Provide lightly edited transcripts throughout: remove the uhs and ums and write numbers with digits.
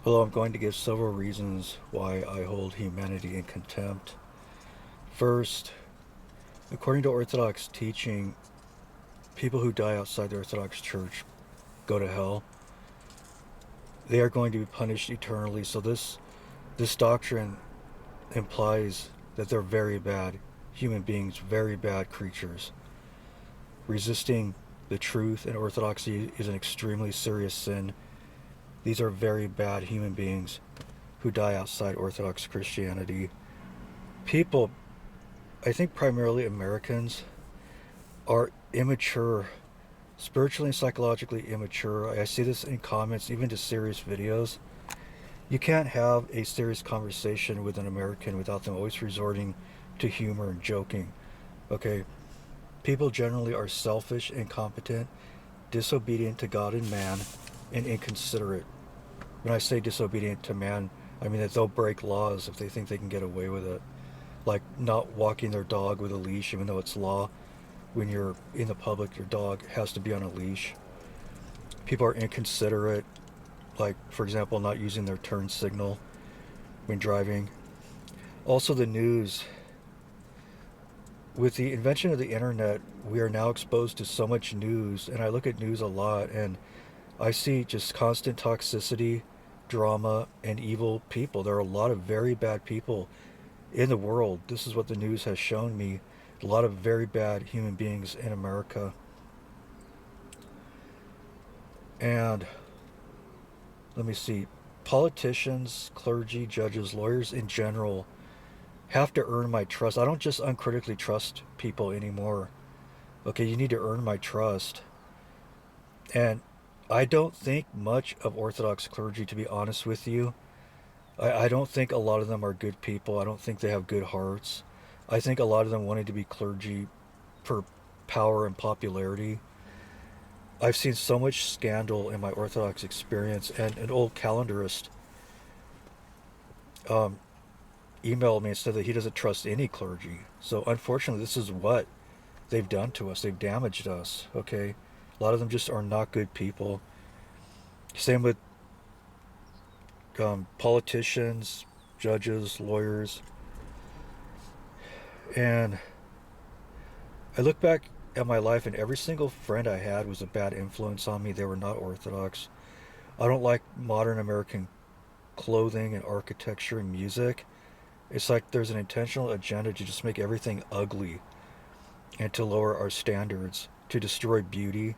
Although I'm going to give several reasons why I hold humanity in contempt. First, according to Orthodox teaching, people who die outside the Orthodox Church go to hell. They are going to be punished eternally. So this doctrine implies that they're very bad human beings, very bad creatures. Resisting the truth and orthodoxy is an extremely serious sin. These are very bad human beings who die outside Orthodox Christianity. People, I think primarily Americans, are immature, spiritually and psychologically immature. I see this in comments, even to serious videos. You can't have a serious conversation with an American without them always resorting to humor and joking. Okay, people generally are selfish, incompetent, disobedient to God and man, and inconsiderate. When I say disobedient to man, I mean that they'll break laws if they think they can get away with it. Like not walking their dog with a leash, even though it's law. When you're in the public, your dog has to be on a leash. People are inconsiderate, like, for example, not using their turn signal when driving. Also, the news. With the invention of the internet, we are now exposed to so much news, and I look at news a lot, and I see just constant toxicity, drama, and evil people. There are a lot of very bad people in the world. This is what the news has shown me. A lot of very bad human beings in America. And let me see. Politicians, clergy, judges, lawyers in general have to earn my trust. I don't just uncritically trust people anymore. Okay, you need to earn my trust. And I don't think much of Orthodox clergy, to be honest with you. I don't think a lot of them are good people. I don't think they have good hearts. I think a lot of them wanted to be clergy for power and popularity. I've seen so much scandal in my Orthodox experience, and an old calendarist um, emailed me and said that he doesn't trust any clergy. So unfortunately, this is what they've done to us. They've damaged us. Okay, a lot of them just are not good people. Same with politicians, judges, lawyers, and I look back at my life, and every single friend I had was a bad influence on me. They were not Orthodox. I don't like modern American clothing and architecture and music. It's like there's an intentional agenda to just make everything ugly and to lower our standards, to destroy beauty.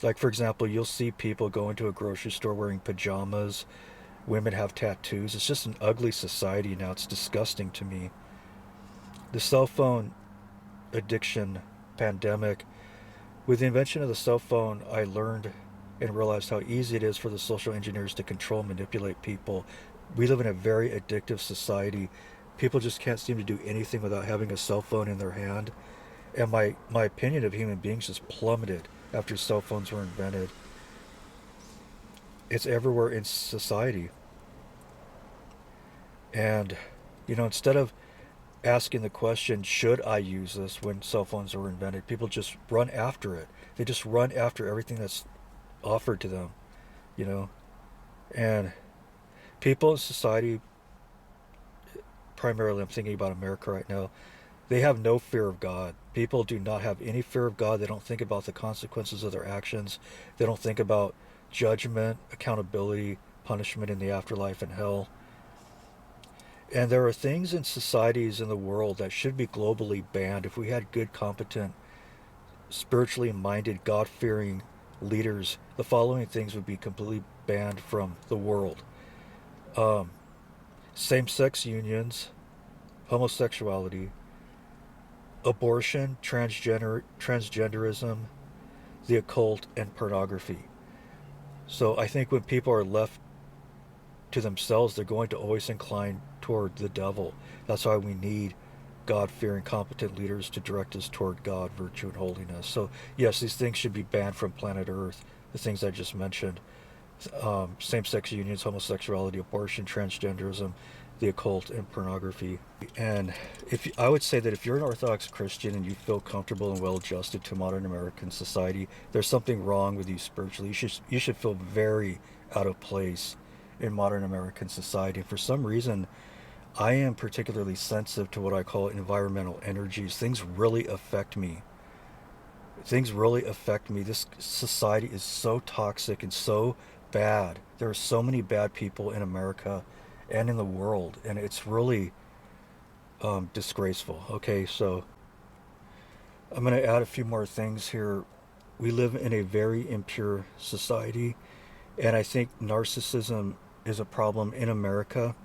Like, for example, you'll see people go into a grocery store wearing pajamas. Women have tattoos. It's just an ugly society now. It's disgusting to me. The cell phone addiction pandemic. With the invention of the cell phone, I learned and realized how easy it is for the social engineers to control and manipulate people. We live in a very addictive society. People just can't seem to do anything without having a cell phone in their hand. And my opinion of human beings just plummeted after cell phones were invented. It's everywhere in society. And, instead of asking the question, should I use this when cell phones were invented, people just run after it. They just run after everything that's offered to them, you know? And people in society, primarily I'm thinking about America right now, they have no fear of God. People do not have any fear of God. They don't think about the consequences of their actions. They don't think about judgment, accountability, punishment in the afterlife, and hell. And there are things in societies in the world that should be globally banned. If we had good, competent, spiritually minded, God fearing leaders, the following things would be completely banned from the world: um, same sex unions, homosexuality, abortion, transgenderism, the occult, and pornography. So I think when people are left to themselves, they're going to always incline toward the devil. That's why we need God fearing, competent leaders to direct us toward God, virtue, and holiness. So, yes, these things should be banned from planet Earth, the things I just mentioned: same sex unions, homosexuality, abortion, transgenderism, the occult, and pornography. And I would say that if you're an Orthodox Christian and you feel comfortable and well adjusted to modern American society, there's something wrong with you spiritually. You should feel very out of place in modern American society. For some reason, I am particularly sensitive to what I call environmental energies. Things really affect me. Things really affect me. This society is so toxic and so bad. There are so many bad people in America and in the world, and it's really disgraceful. Okay, so I'm going to add a few more things here. We live in a very impure society, and I think narcissism is a problem in America.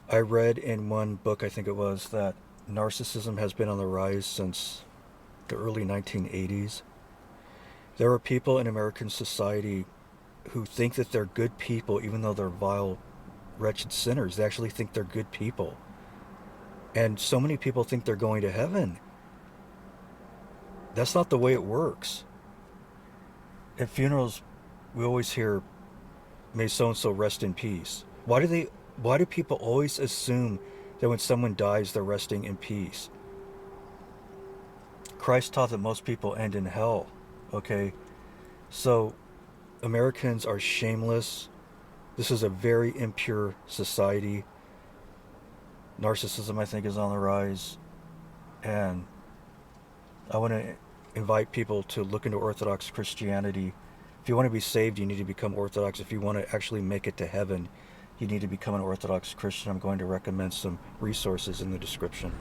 I read in one book, I think it was, that narcissism has been on the rise since the early 1980s. There are people in American society who think that they're good people even though they're vile, wretched sinners. They actually think they're good people. And so many people think they're going to heaven. That's not the way it works. At funerals, we always hear, may so-and-so rest in peace. Why do people always assume that when someone dies, they're resting in peace? Christ taught that most people end in hell, okay? So Americans are shameless. This is a very impure society. Narcissism, I think, is on the rise. And I want to invite people to look into Orthodox Christianity. If you want to be saved, you need to become Orthodox. If you want to actually make it to heaven, you need to become an Orthodox Christian. I'm going to recommend some resources in the description.